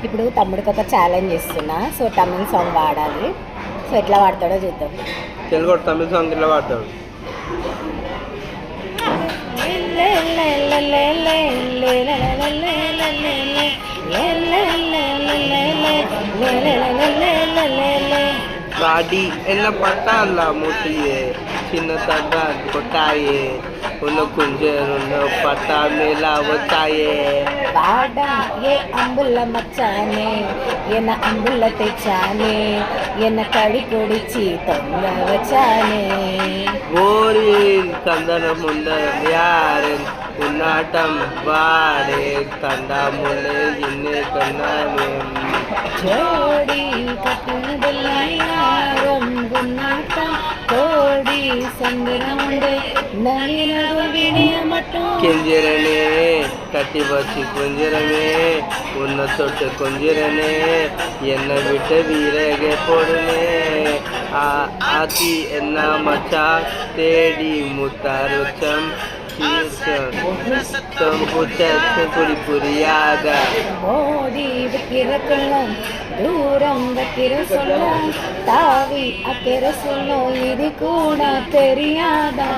ఇప్పుడు తమ్ముడికి ఒక ఛాలెంజ్ ఇస్తున్నా. సో తమిళ్ సాంగ్ పాడాలి. సో ఎట్లా పాడతాడో చూద్దాం. తెలుగు తమిళ సాంగ్ ఎట్లా పాడతాడు? गाड़ी என்ன பட்டால மூட்டியே சின்ன தட்டா கொட்டாயே உன்னை குஞ்சர் உன்னை பட்டா மேலா வச்சாயே வாடா ஏ அம்புள்ள மச்சானே என்ன அம்புள்ள தைச்சானே என்ன கடி கொடிச்சி தொங்க வச்சானே ஓரில் கந்தனம் உண்ட யாரன் உன்னாட்டம் வாடே தண்டா முல்லை இன்னே கண்ணானே ஜோடி கட்டுனதெல்லாம் குன்னாட்டம் கோடி சந்திரமுண்டு நளினது விடிய மட்டும் கெஞ்சிரனே கட்டி வச்சு கொஞ்சிரனே உன்னை தொட்டு கொஞ்சிரனே என்னை விட்டு வீரகே போடுனே ஆத்தி என்ன மச்சா தேடி முத்தாருச்சம் குடி புரியாத ஓடி வைக்கிற கொள்ளும் தூரம் வைக்கிற சொல்லும் தாவி அக்கிற சொல்லும் இது கூட தெரியாதா